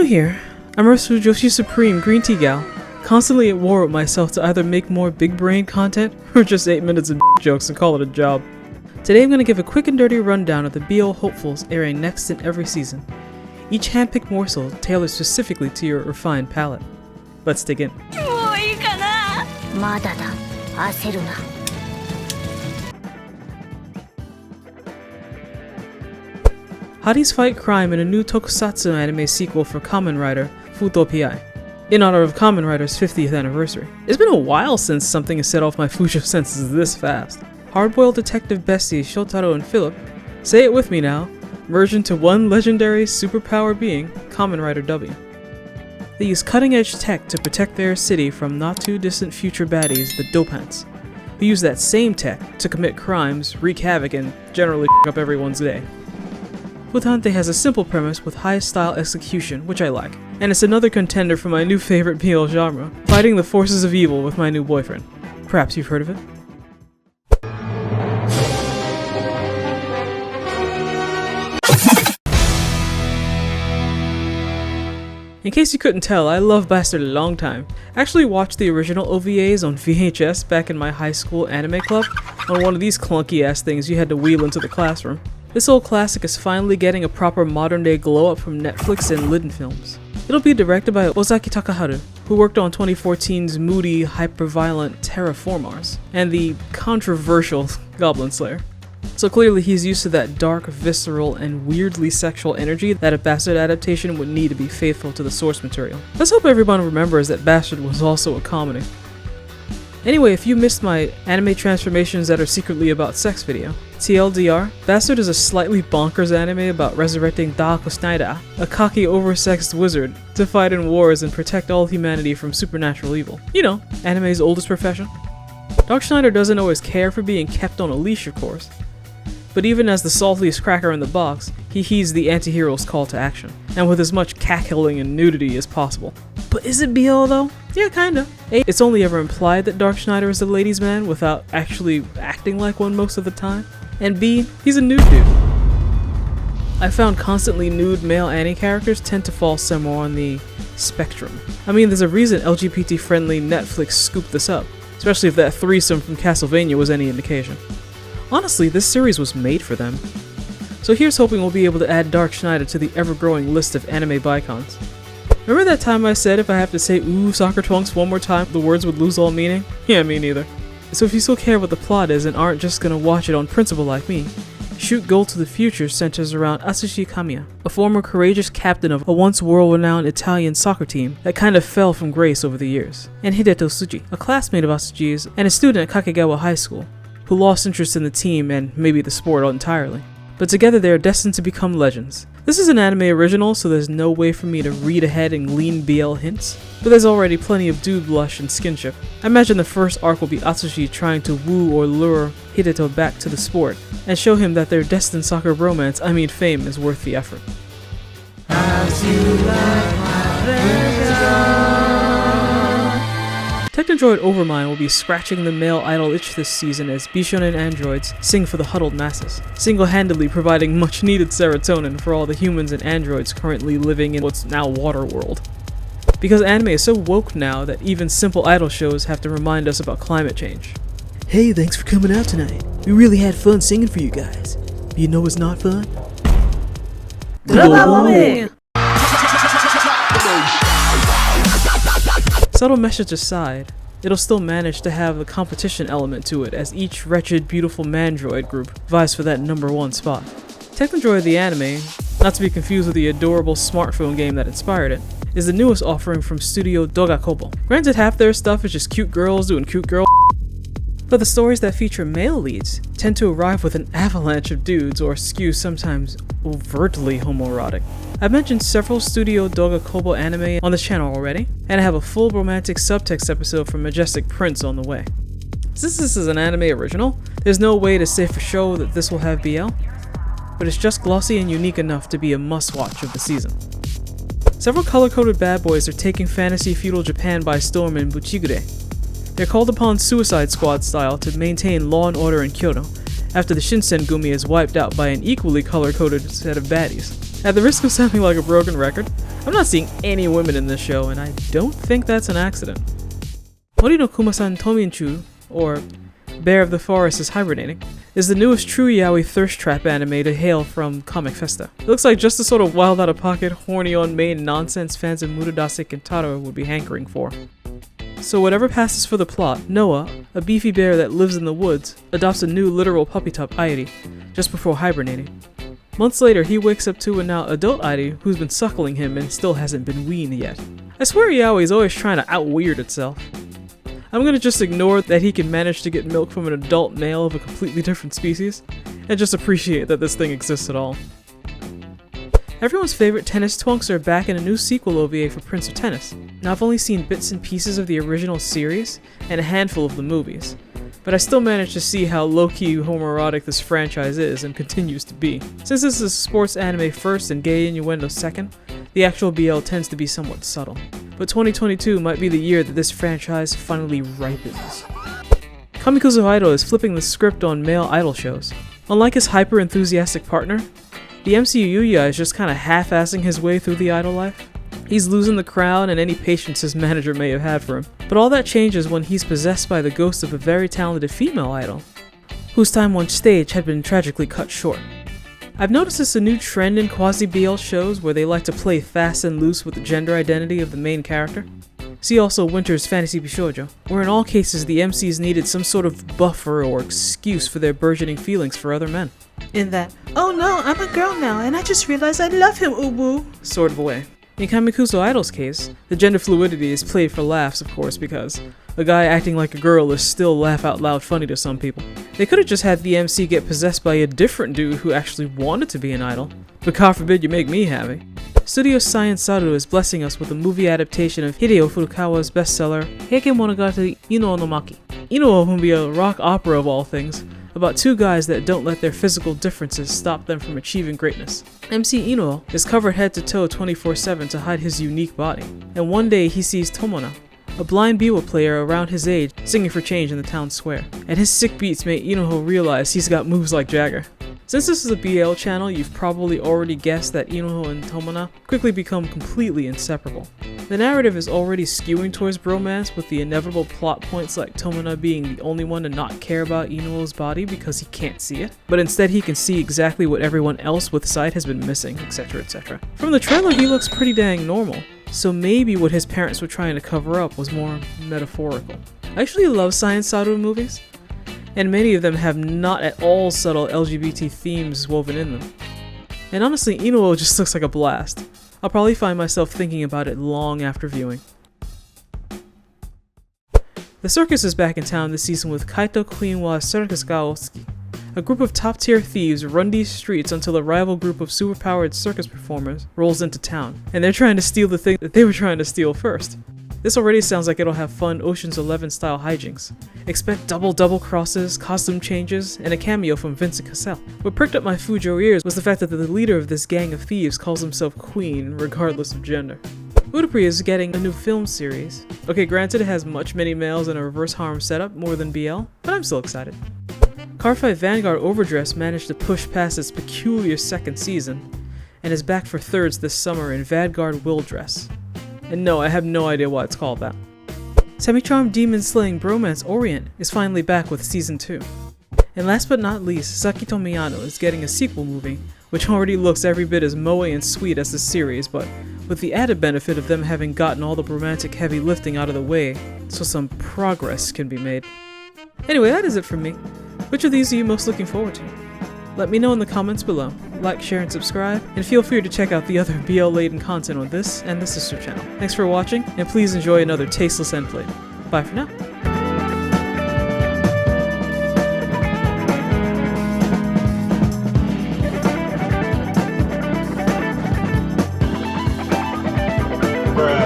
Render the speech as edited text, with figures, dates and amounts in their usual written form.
new here. I'm Ursu Joshi Supreme Green Tea Gal, constantly at war with myself to either make more big brain content or just 8 minutes of jokes and call it a job. Today I'm going to give a quick and dirty rundown of the BL hopefuls airing next in every season. Each hand-picked morsel tailored specifically to your refined palate. Let's dig in. Hotties fight crime in a new tokusatsu anime sequel for Kamen Rider, Fuuto P.I, in honor of Kamen Rider's 50th anniversary. It's been a while since something has set off my Fujo senses this fast. Hard-boiled detective besties Shotaro and Philip, say it with me now, merge into one legendary superpower being, Kamen Rider W. They use cutting-edge tech to protect their city from not-too-distant future baddies, the Dopants, who use that same tech to commit crimes, wreak havoc, and generally up everyone's day. Futante has a simple premise with high-style execution, which I like, and it's another contender for my new favorite BL genre, fighting the forces of evil with my new boyfriend. Perhaps you've heard of it? In case you couldn't tell, I love Bastard a long time. I actually watched the original OVAs on VHS back in my high school anime club, on one of these clunky ass things you had to wheel into the classroom. This old classic is finally getting a proper modern day glow up from Netflix and Liden Films. It'll be directed by Ozaki Takaharu, who worked on 2014's moody, hyper-violent Terraformars, and the controversial Goblin Slayer. So clearly he's used to that dark, visceral, and weirdly sexual energy that a Bastard adaptation would need to be faithful to the source material. Let's hope everyone remembers that Bastard was also a comedy. Anyway, if you missed my anime transformations that are secretly about sex video, TLDR, Bastard is a slightly bonkers anime about resurrecting Dark Schneider, a cocky, oversexed wizard, to fight in wars and protect all humanity from supernatural evil. You know, anime's oldest profession. Dark Schneider doesn't always care for being kept on a leash, of course. But even as the saltiest cracker in the box, he heeds the anti-hero's call to action, and with as much cackling and nudity as possible. But is it BL though? Yeah, kinda. A, it's only ever implied that Dark Schneider is a ladies' man without actually acting like one most of the time. And B, he's a nude dude. I found constantly nude male anime characters tend to fall somewhere on the spectrum. I mean, there's a reason LGBT-friendly Netflix scooped this up, especially if that threesome from Castlevania was any indication. Honestly, this series was made for them. So here's hoping we'll be able to add Dark Schneider to the ever-growing list of anime bicons. Remember that time I said if I have to say "ooh, soccer twunks" one more time, the words would lose all meaning? Yeah, me neither. So if you still care what the plot is and aren't just gonna watch it on principle like me, Shoot Gold to the Future centers around Atsushi Kamiya, a former courageous captain of a once world-renowned Italian soccer team that kind of fell from grace over the years, and Hideto Tsuji, a classmate of Atsushi's and a student at Kakegawa High School, who lost interest in the team and maybe the sport entirely. But together they are destined to become legends. This is an anime original, so there's no way for me to read ahead and glean BL hints, but there's already plenty of dude blush and skinship. I imagine the first arc will be Atsushi trying to woo or lure Hideto back to the sport, and show him that their destined soccer bromance, fame, is worth the effort. Technodroid Overmind will be scratching the male idol itch this season as Bishonen androids sing for the huddled masses, single-handedly providing much-needed serotonin for all the humans and androids currently living in what's now Waterworld. Because anime is so woke now that even simple idol shows have to remind us about climate change. Hey, thanks for coming out tonight. We really had fun singing for you guys. But you know what's not fun? Global warming! Subtle message aside, it'll still manage to have a competition element to it as each wretched, beautiful mandroid group vies for that #1 spot. Technodroid the anime, not to be confused with the adorable smartphone game that inspired it, is the newest offering from Studio Dogakobo. Granted, half their stuff is just cute girls doing cute girl, but the stories that feature male leads tend to arrive with an avalanche of dudes or skew sometimes overtly homoerotic. I've mentioned several Studio Dogakobo anime on this channel already, and I have a full romantic subtext episode from Majestic Prince on the way. Since this is an anime original, there's no way to say for sure that this will have BL, but it's just glossy and unique enough to be a must-watch of the season. Several color-coded bad boys are taking fantasy feudal Japan by storm in Bucchigire. They're called upon Suicide Squad style to maintain law and order in Kyoto, after the Shinsengumi is wiped out by an equally color-coded set of baddies. At the risk of sounding like a broken record, I'm not seeing any women in this show, and I don't think that's an accident. Mori no Kuma-san Tominchu, or Bear of the Forest is Hibernating, is the newest true yaoi thirst trap anime to hail from Comic Festa. It looks like just the sort of wild out-of-pocket, horny on main nonsense fans of Murudase Kentaro would be hankering for. So whatever passes for the plot, Noah, a beefy bear that lives in the woods, adopts a new literal puppy pup, Airi, just before hibernating. Months later, he wakes up to a now adult Airi who's been suckling him and still hasn't been weaned yet. I swear yaoi is always trying to out-weird itself. I'm gonna just ignore that he can manage to get milk from an adult male of a completely different species, and just appreciate that this thing exists at all. Everyone's favorite tennis twunks are back in a new sequel OVA for Prince of Tennis. Now I've only seen bits and pieces of the original series, and a handful of the movies, but I still managed to see how low-key homoerotic this franchise is and continues to be. Since this is sports anime first and gay innuendo second, the actual BL tends to be somewhat subtle. But 2022 might be the year that this franchise finally ripens. Kamikuzu Idol is flipping the script on male idol shows. Unlike his hyper-enthusiastic partner, the MC Yuya is just kinda half-assing his way through the idol life. He's losing the crowd and any patience his manager may have had for him. But all that changes when he's possessed by the ghost of a very talented female idol, whose time on stage had been tragically cut short. I've noticed this a new trend in quasi-BL shows where they like to play fast and loose with the gender identity of the main character. See also Winter's Fantasy Bishoujo, where in all cases the MCs needed some sort of buffer or excuse for their burgeoning feelings for other men. In that, "Oh no, I'm a girl now and I just realized I love him, Uwu," sort of a way. In Kamikuzu Idol's case, the gender fluidity is played for laughs, of course, because a guy acting like a girl is still laugh-out-loud funny to some people. They could have just had the MC get possessed by a different dude who actually wanted to be an idol, but God forbid you make me happy. Studio Science Saru is blessing us with a movie adaptation of Hideo Furukawa's bestseller Heike Monogatari Inu Ou no Maki. Inu Ou will be a rock opera of all things, about two guys that don't let their physical differences stop them from achieving greatness. MC Inu Ou is covered head to toe 24/7 to hide his unique body, and one day he sees Tomona, a blind biwa player around his age, singing for change in the town square, and his sick beats make Inu Ou realize he's got moves like Jagger. Since this is a BL channel, you've probably already guessed that Inu Ou and Tomona quickly become completely inseparable. The narrative is already skewing towards bromance, with the inevitable plot points like Tomona being the only one to not care about Inu Ou's body because he can't see it, but instead he can see exactly what everyone else with sight has been missing, etc, etc. From the trailer he looks pretty dang normal, so maybe what his parents were trying to cover up was more metaphorical. I actually love Science Saru movies, and many of them have not at all subtle LGBT themes woven in them. And honestly, Inu Ou just looks like a blast. I'll probably find myself thinking about it long after viewing. The circus is back in town this season with Kaito Queen wa Circus ga Otsuki. A group of top-tier thieves run these streets until a rival group of superpowered circus performers rolls into town, and they're trying to steal the thing that they were trying to steal first. This already sounds like it'll have fun Ocean's 11 style hijinks. Expect double crosses, costume changes, and a cameo from Vincent Cassel. What pricked up my Fujo ears was the fact that the leader of this gang of thieves calls himself Queen, regardless of gender. Fuuto P.I is getting a new film series. Okay, granted it has many males and a reverse harem setup more than BL, but I'm still excited. Cardfight Vanguard Overdress managed to push past its peculiar second season, and is back for thirds this summer in Vanguard Will Dress. And no, I have no idea why it's called that. Semi-charmed demon-slaying bromance Orient is finally back with season 2. And last but not least, Sakito Miyano is getting a sequel movie, which already looks every bit as moe and sweet as the series, but with the added benefit of them having gotten all the romantic heavy lifting out of the way, so some progress can be made. Anyway, that is it from me. Which of these are you most looking forward to? Let me know in the comments below. Like, share, and subscribe, and feel free to check out the other BL-laden content on this and the sister channel. Thanks for watching, and please enjoy another tasteless end plate. Bye for now.